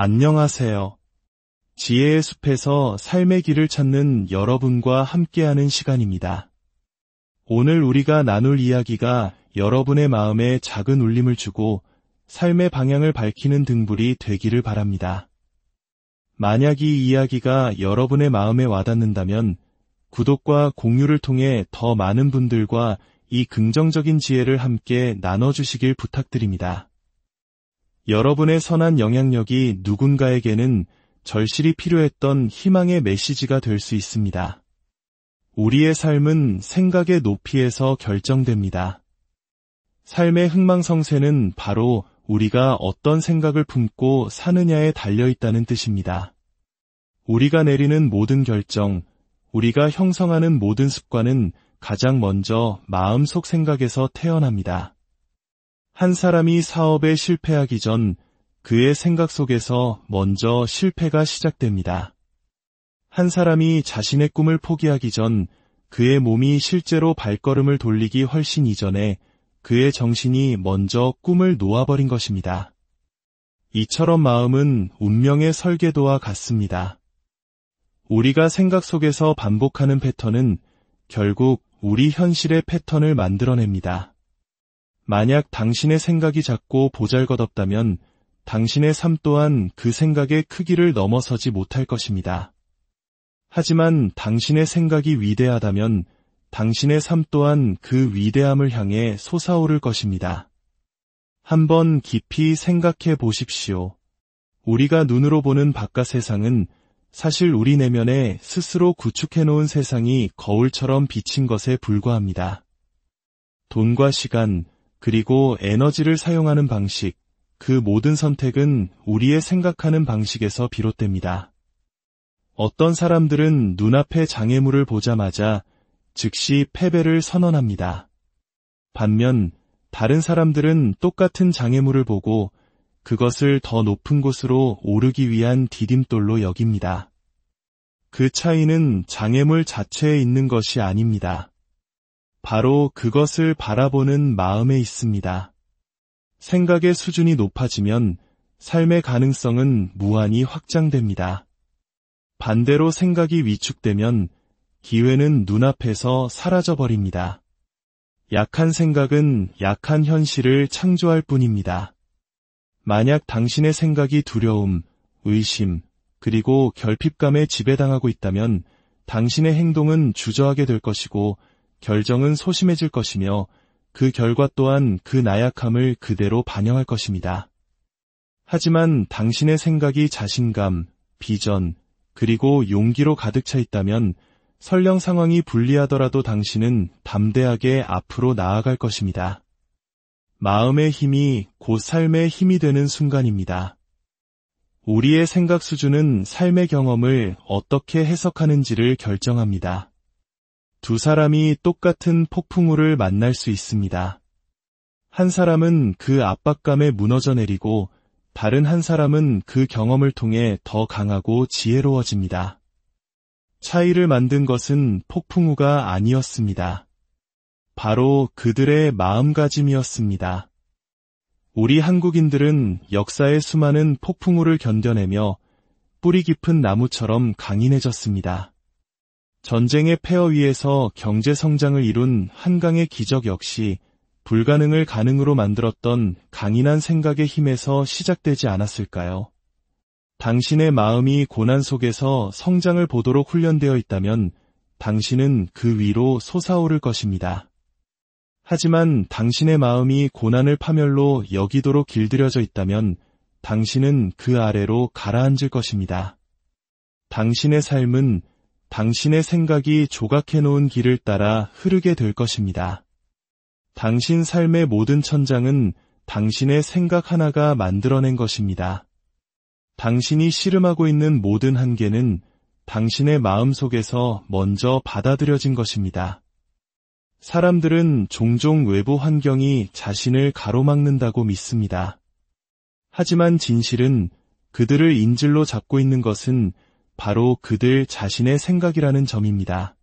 안녕하세요. 지혜의 숲에서 삶의 길을 찾는 여러분과 함께하는 시간입니다. 오늘 우리가 나눌 이야기가 여러분의 마음에 작은 울림을 주고 삶의 방향을 밝히는 등불이 되기를 바랍니다. 만약 이 이야기가 여러분의 마음에 와닿는다면 구독과 공유를 통해 더 많은 분들과 이 긍정적인 지혜를 함께 나눠주시길 부탁드립니다. 여러분의 선한 영향력이 누군가에게는 절실히 필요했던 희망의 메시지가 될 수 있습니다. 우리의 삶은 생각의 높이에서 결정됩니다. 삶의 흥망성쇠는 바로 우리가 어떤 생각을 품고 사느냐에 달려있다는 뜻입니다. 우리가 내리는 모든 결정, 우리가 형성하는 모든 습관은 가장 먼저 마음속 생각에서 태어납니다. 한 사람이 사업에 실패하기 전 그의 생각 속에서 먼저 실패가 시작됩니다. 한 사람이 자신의 꿈을 포기하기 전 그의 몸이 실제로 발걸음을 돌리기 훨씬 이전에 그의 정신이 먼저 꿈을 놓아버린 것입니다. 이처럼 마음은 운명의 설계도와 같습니다. 우리가 생각 속에서 반복하는 패턴은 결국 우리 현실의 패턴을 만들어냅니다. 만약 당신의 생각이 작고 보잘것없다면 당신의 삶 또한 그 생각의 크기를 넘어서지 못할 것입니다. 하지만 당신의 생각이 위대하다면 당신의 삶 또한 그 위대함을 향해 솟아오를 것입니다. 한번 깊이 생각해 보십시오. 우리가 눈으로 보는 바깥 세상은 사실 우리 내면에 스스로 구축해놓은 세상이 거울처럼 비친 것에 불과합니다. 돈과 시간, 그리고 에너지를 사용하는 방식, 그 모든 선택은 우리의 생각하는 방식에서 비롯됩니다. 어떤 사람들은 눈앞의 장애물을 보자마자 즉시 패배를 선언합니다. 반면 다른 사람들은 똑같은 장애물을 보고 그것을 더 높은 곳으로 오르기 위한 디딤돌로 여깁니다. 그 차이는 장애물 자체에 있는 것이 아닙니다. 바로 그것을 바라보는 마음에 있습니다. 생각의 수준이 높아지면 삶의 가능성은 무한히 확장됩니다. 반대로 생각이 위축되면 기회는 눈앞에서 사라져버립니다. 약한 생각은 약한 현실을 창조할 뿐입니다. 만약 당신의 생각이 두려움, 의심, 그리고 결핍감에 지배당하고 있다면 당신의 행동은 주저하게 될 것이고 결정은 소심해질 것이며 그 결과 또한 그 나약함을 그대로 반영할 것입니다. 하지만 당신의 생각이 자신감, 비전, 그리고 용기로 가득 차 있다면 설령 상황이 불리하더라도 당신은 담대하게 앞으로 나아갈 것입니다. 마음의 힘이 곧 삶의 힘이 되는 순간입니다. 우리의 생각 수준은 삶의 경험을 어떻게 해석하는지를 결정합니다. 두 사람이 똑같은 폭풍우를 만날 수 있습니다. 한 사람은 그 압박감에 무너져 내리고 다른 한 사람은 그 경험을 통해 더 강하고 지혜로워집니다. 차이를 만든 것은 폭풍우가 아니었습니다. 바로 그들의 마음가짐이었습니다. 우리 한국인들은 역사의 수많은 폭풍우를 견뎌내며 뿌리 깊은 나무처럼 강인해졌습니다. 전쟁의 폐허 위에서 경제 성장을 이룬 한강의 기적 역시 불가능을 가능으로 만들었던 강인한 생각의 힘에서 시작되지 않았을까요? 당신의 마음이 고난 속에서 성장을 보도록 훈련되어 있다면 당신은 그 위로 솟아오를 것입니다. 하지만 당신의 마음이 고난을 파멸로 여기도록 길들여져 있다면 당신은 그 아래로 가라앉을 것입니다. 당신의 삶은 당신의 생각이 조각해놓은 길을 따라 흐르게 될 것입니다. 당신 삶의 모든 천장은 당신의 생각 하나가 만들어낸 것입니다. 당신이 씨름하고 있는 모든 한계는 당신의 마음속에서 먼저 받아들여진 것입니다. 사람들은 종종 외부 환경이 자신을 가로막는다고 믿습니다. 하지만 진실은 그들을 인질로 잡고 있는 것은 바로 그들 자신의 생각이라는 점입니다.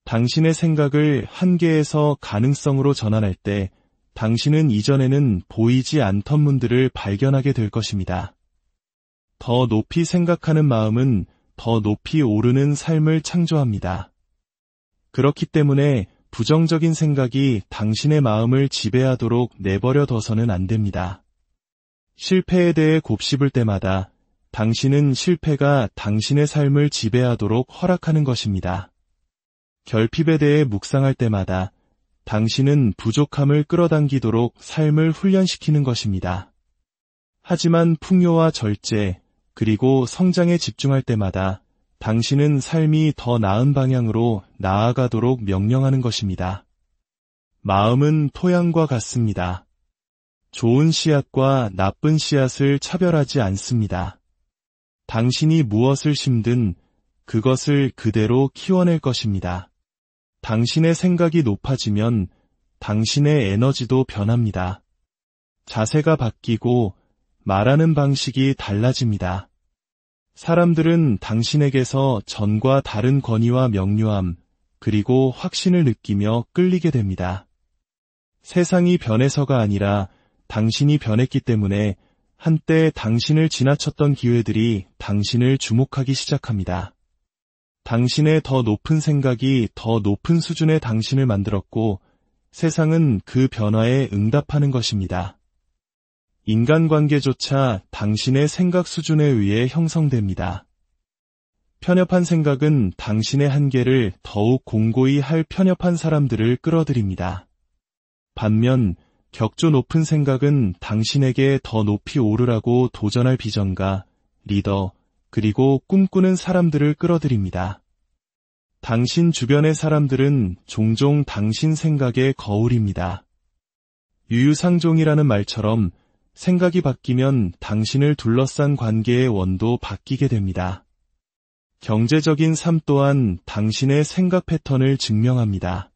당신의 생각을 한계에서 가능성으로 전환할 때 당신은 이전에는 보이지 않던 문들을 발견하게 될 것입니다. 더 높이 생각하는 마음은 더 높이 오르는 삶을 창조합니다. 그렇기 때문에 부정적인 생각이 당신의 마음을 지배하도록 내버려 둬서는 안 됩니다. 실패에 대해 곱씹을 때마다 당신은 실패가 당신의 삶을 지배하도록 허락하는 것입니다. 결핍에 대해 묵상할 때마다 당신은 부족함을 끌어당기도록 삶을 훈련시키는 것입니다. 하지만 풍요와 절제, 그리고 성장에 집중할 때마다 당신은 삶이 더 나은 방향으로 나아가도록 명령하는 것입니다. 마음은 토양과 같습니다. 좋은 씨앗과 나쁜 씨앗을 차별하지 않습니다. 당신이 무엇을 심든 그것을 그대로 키워낼 것입니다. 당신의 생각이 높아지면 당신의 에너지도 변합니다. 자세가 바뀌고 말하는 방식이 달라집니다. 사람들은 당신에게서 전과 다른 권위와 명료함, 그리고 확신을 느끼며 끌리게 됩니다. 세상이 변해서가 아니라 당신이 변했기 때문에 한때 당신을 지나쳤던 기회들이 당신을 주목하기 시작합니다. 당신의 더 높은 생각이 더 높은 수준의 당신을 만들었고 세상은 그 변화에 응답하는 것입니다. 인간관계조차 당신의 생각 수준에 의해 형성됩니다. 편협한 생각은 당신의 한계를 더욱 공고히 할 편협한 사람들을 끌어들입니다. 반면 격조 높은 생각은 당신에게 더 높이 오르라고 도전할 비전가, 리더, 그리고 꿈꾸는 사람들을 끌어들입니다. 당신 주변의 사람들은 종종 당신 생각의 거울입니다. 유유상종이라는 말처럼 생각이 바뀌면 당신을 둘러싼 관계의 원도 바뀌게 됩니다. 경제적인 삶 또한 당신의 생각 패턴을 증명합니다.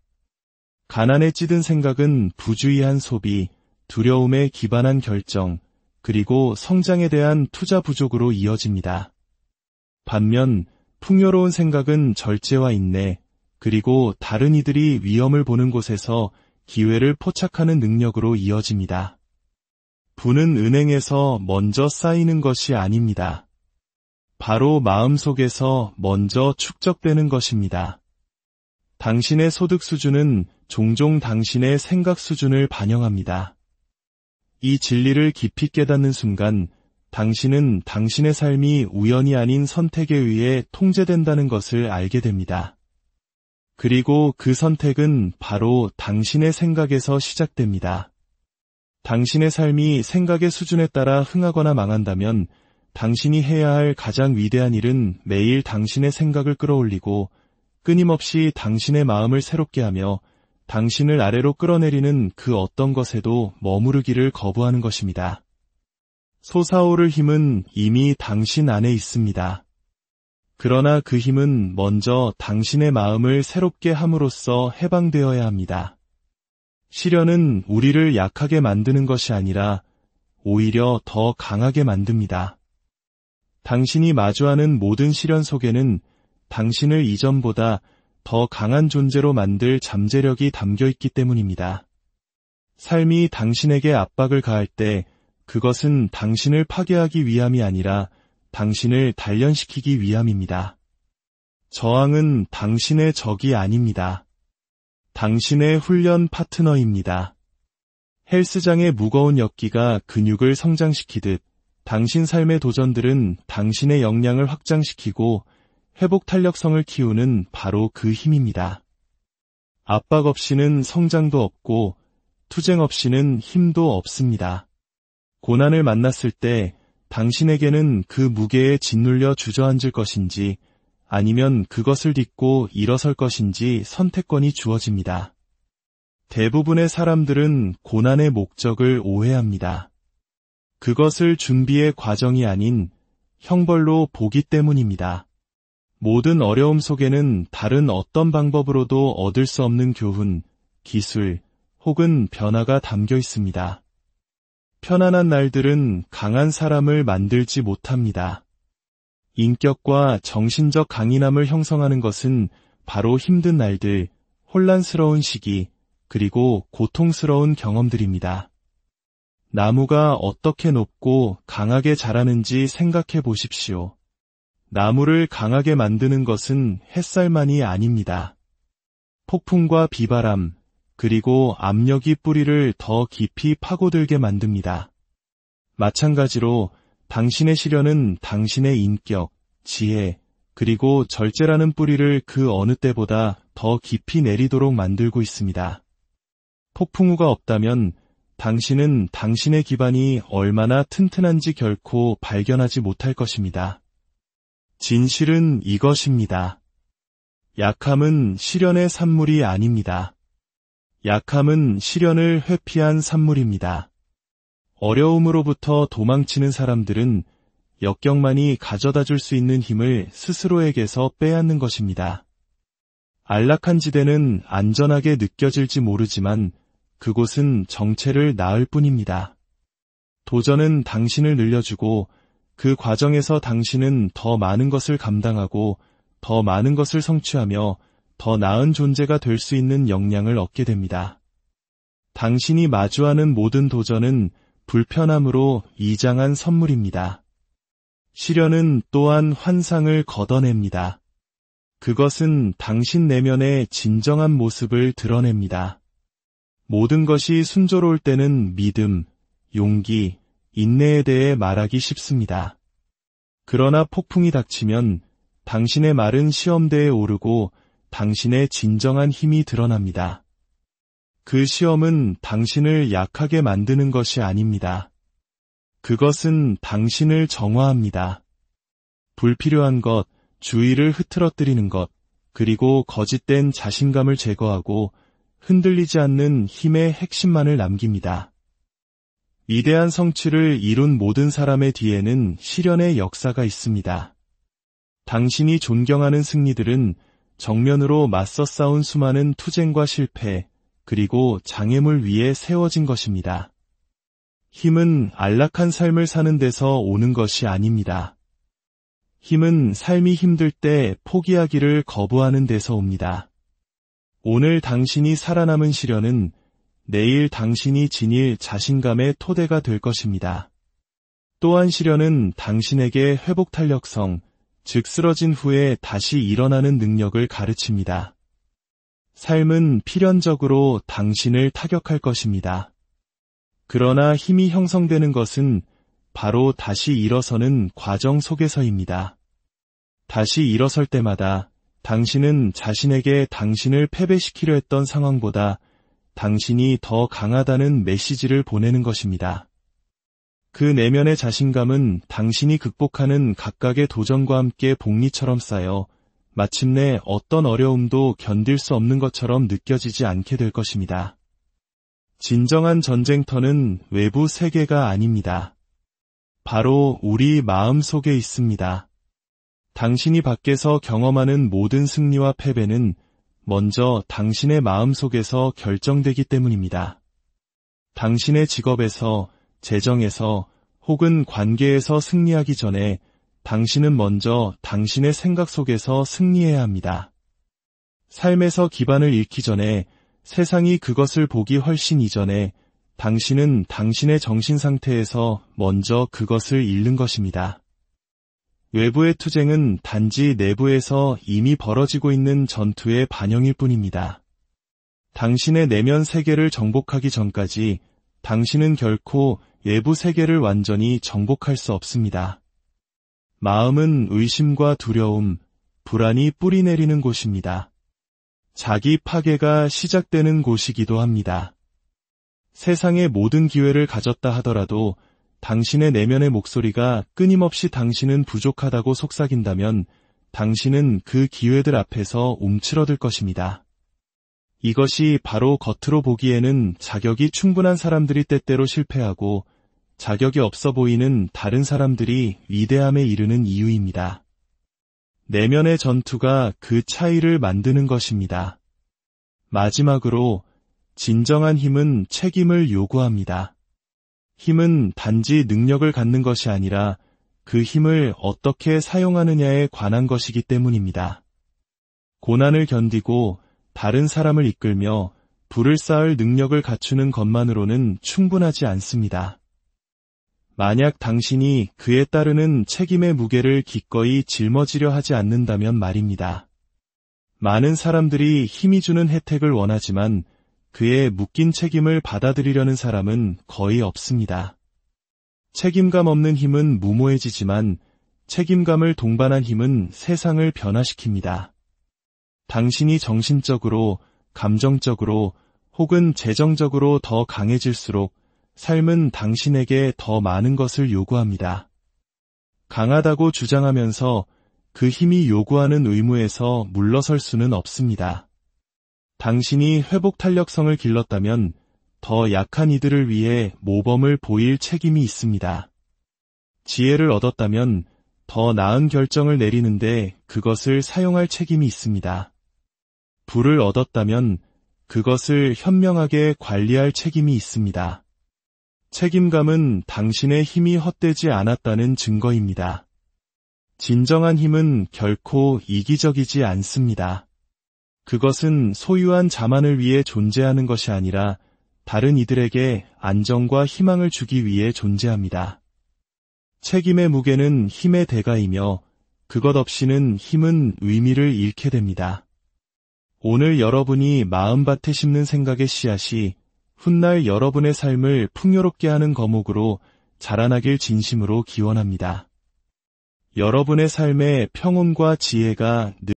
가난에 찌든 생각은 부주의한 소비, 두려움에 기반한 결정, 그리고 성장에 대한 투자 부족으로 이어집니다. 반면 풍요로운 생각은 절제와 인내, 그리고 다른 이들이 위험을 보는 곳에서 기회를 포착하는 능력으로 이어집니다. 부는 은행에서 먼저 쌓이는 것이 아닙니다. 바로 마음속에서 먼저 축적되는 것입니다. 당신의 소득 수준은 종종 당신의 생각 수준을 반영합니다. 이 진리를 깊이 깨닫는 순간 당신은 당신의 삶이 우연이 아닌 선택에 의해 통제된다는 것을 알게 됩니다. 그리고 그 선택은 바로 당신의 생각에서 시작됩니다. 당신의 삶이 생각의 수준에 따라 흥하거나 망한다면 당신이 해야 할 가장 위대한 일은 매일 당신의 생각을 끌어올리고 끊임없이 당신의 마음을 새롭게 하며 당신을 아래로 끌어내리는 그 어떤 것에도 머무르기를 거부하는 것입니다. 솟아오를 힘은 이미 당신 안에 있습니다. 그러나 그 힘은 먼저 당신의 마음을 새롭게 함으로써 해방되어야 합니다. 시련은 우리를 약하게 만드는 것이 아니라 오히려 더 강하게 만듭니다. 당신이 마주하는 모든 시련 속에는 당신을 이전보다 더 강한 존재로 만들 잠재력이 담겨 있기 때문입니다. 삶이 당신에게 압박을 가할 때 그것은 당신을 파괴하기 위함이 아니라 당신을 단련시키기 위함입니다. 저항은 당신의 적이 아닙니다. 당신의 훈련 파트너입니다. 헬스장의 무거운 역기가 근육을 성장시키듯 당신 삶의 도전들은 당신의 역량을 확장시키고 회복 탄력성을 키우는 바로 그 힘입니다. 압박 없이는 성장도 없고 투쟁 없이는 힘도 없습니다. 고난을 만났을 때 당신에게는 그 무게에 짓눌려 주저앉을 것인지 아니면 그것을 딛고 일어설 것인지 선택권이 주어집니다. 대부분의 사람들은 고난의 목적을 오해합니다. 그것을 준비의 과정이 아닌 형벌로 보기 때문입니다. 모든 어려움 속에는 다른 어떤 방법으로도 얻을 수 없는 교훈, 기술, 혹은 변화가 담겨 있습니다. 편안한 날들은 강한 사람을 만들지 못합니다. 인격과 정신적 강인함을 형성하는 것은 바로 힘든 날들, 혼란스러운 시기, 그리고 고통스러운 경험들입니다. 나무가 어떻게 높고 강하게 자라는지 생각해 보십시오. 나무를 강하게 만드는 것은 햇살만이 아닙니다. 폭풍과 비바람, 그리고 압력이 뿌리를 더 깊이 파고들게 만듭니다. 마찬가지로 당신의 시련은 당신의 인격, 지혜, 그리고 절제라는 뿌리를 그 어느 때보다 더 깊이 내리도록 만들고 있습니다. 폭풍우가 없다면 당신은 당신의 기반이 얼마나 튼튼한지 결코 발견하지 못할 것입니다. 진실은 이것입니다. 약함은 시련의 산물이 아닙니다. 약함은 시련을 회피한 산물입니다. 어려움으로부터 도망치는 사람들은 역경만이 가져다 줄 수 있는 힘을 스스로에게서 빼앗는 것입니다. 안락한 지대는 안전하게 느껴질지 모르지만 그곳은 정체를 낳을 뿐입니다. 도전은 당신을 늘려주고 그 과정에서 당신은 더 많은 것을 감당하고 더 많은 것을 성취하며 더 나은 존재가 될 수 있는 역량을 얻게 됩니다. 당신이 마주하는 모든 도전은 불편함으로 이장한 선물입니다. 시련은 또한 환상을 걷어냅니다. 그것은 당신 내면의 진정한 모습을 드러냅니다. 모든 것이 순조로울 때는 믿음, 용기, 인내에 대해 말하기 쉽습니다. 그러나 폭풍이 닥치면 당신의 말은 시험대에 오르고 당신의 진정한 힘이 드러납니다. 그 시험은 당신을 약하게 만드는 것이 아닙니다. 그것은 당신을 정화합니다. 불필요한 것, 주의를 흐트러뜨리는 것, 그리고 거짓된 자신감을 제거하고 흔들리지 않는 힘의 핵심만을 남깁니다. 위대한 성취를 이룬 모든 사람의 뒤에는 시련의 역사가 있습니다. 당신이 존경하는 승리들은 정면으로 맞서 싸운 수많은 투쟁과 실패, 그리고 장애물 위에 세워진 것입니다. 힘은 안락한 삶을 사는 데서 오는 것이 아닙니다. 힘은 삶이 힘들 때 포기하기를 거부하는 데서 옵니다. 오늘 당신이 살아남은 시련은 내일 당신이 지닐 자신감의 토대가 될 것입니다. 또한 시련은 당신에게 회복 탄력성, 즉 쓰러진 후에 다시 일어나는 능력을 가르칩니다. 삶은 필연적으로 당신을 타격할 것입니다. 그러나 힘이 형성되는 것은 바로 다시 일어서는 과정 속에서입니다. 다시 일어설 때마다 당신은 자신에게 당신을 패배시키려 했던 상황보다 당신이 더 강하다는 메시지를 보내는 것입니다. 그 내면의 자신감은 당신이 극복하는 각각의 도전과 함께 복리처럼 쌓여 마침내 어떤 어려움도 견딜 수 없는 것처럼 느껴지지 않게 될 것입니다. 진정한 전쟁터는 외부 세계가 아닙니다. 바로 우리 마음 속에 있습니다. 당신이 밖에서 경험하는 모든 승리와 패배는 먼저 당신의 마음 속에서 결정되기 때문입니다. 당신의 직업에서, 재정에서, 혹은 관계에서 승리하기 전에 당신은 먼저 당신의 생각 속에서 승리해야 합니다. 삶에서 기반을 잃기 전에, 세상이 그것을 보기 훨씬 이전에 당신은 당신의 정신 상태에서 먼저 그것을 잃는 것입니다. 외부의 투쟁은 단지 내부에서 이미 벌어지고 있는 전투의 반영일 뿐입니다. 당신의 내면 세계를 정복하기 전까지 당신은 결코 외부 세계를 완전히 정복할 수 없습니다. 마음은 의심과 두려움, 불안이 뿌리내리는 곳입니다. 자기 파괴가 시작되는 곳이기도 합니다. 세상의 모든 기회를 가졌다 하더라도 당신의 내면의 목소리가 끊임없이 당신은 부족하다고 속삭인다면 당신은 그 기회들 앞에서 움츠러들 것입니다. 이것이 바로 겉으로 보기에는 자격이 충분한 사람들이 때때로 실패하고 자격이 없어 보이는 다른 사람들이 위대함에 이르는 이유입니다. 내면의 전투가 그 차이를 만드는 것입니다. 마지막으로 진정한 힘은 책임을 요구합니다. 힘은 단지 능력을 갖는 것이 아니라 그 힘을 어떻게 사용하느냐에 관한 것이기 때문입니다. 고난을 견디고 다른 사람을 이끌며 불을 쌓을 능력을 갖추는 것만으로는 충분하지 않습니다. 만약 당신이 그에 따르는 책임의 무게를 기꺼이 짊어지려 하지 않는다면 말입니다. 많은 사람들이 힘이 주는 혜택을 원하지만 그의 묶인 책임을 받아들이려는 사람은 거의 없습니다. 책임감 없는 힘은 무모해지지만 책임감을 동반한 힘은 세상을 변화시킵니다. 당신이 정신적으로, 감정적으로 혹은 재정적으로 더 강해질수록 삶은 당신에게 더 많은 것을 요구합니다. 강하다고 주장하면서 그 힘이 요구하는 의무에서 물러설 수는 없습니다. 당신이 회복 탄력성을 길렀다면 더 약한 이들을 위해 모범을 보일 책임이 있습니다. 지혜를 얻었다면 더 나은 결정을 내리는데 그것을 사용할 책임이 있습니다. 부를 얻었다면 그것을 현명하게 관리할 책임이 있습니다. 책임감은 당신의 힘이 헛되지 않았다는 증거입니다. 진정한 힘은 결코 이기적이지 않습니다. 그것은 소유한 자만을 위해 존재하는 것이 아니라 다른 이들에게 안정과 희망을 주기 위해 존재합니다. 책임의 무게는 힘의 대가이며 그것 없이는 힘은 의미를 잃게 됩니다. 오늘 여러분이 마음밭에 심는 생각의 씨앗이 훗날 여러분의 삶을 풍요롭게 하는 거목으로 자라나길 진심으로 기원합니다. 여러분의 삶에 평온과 지혜가 늘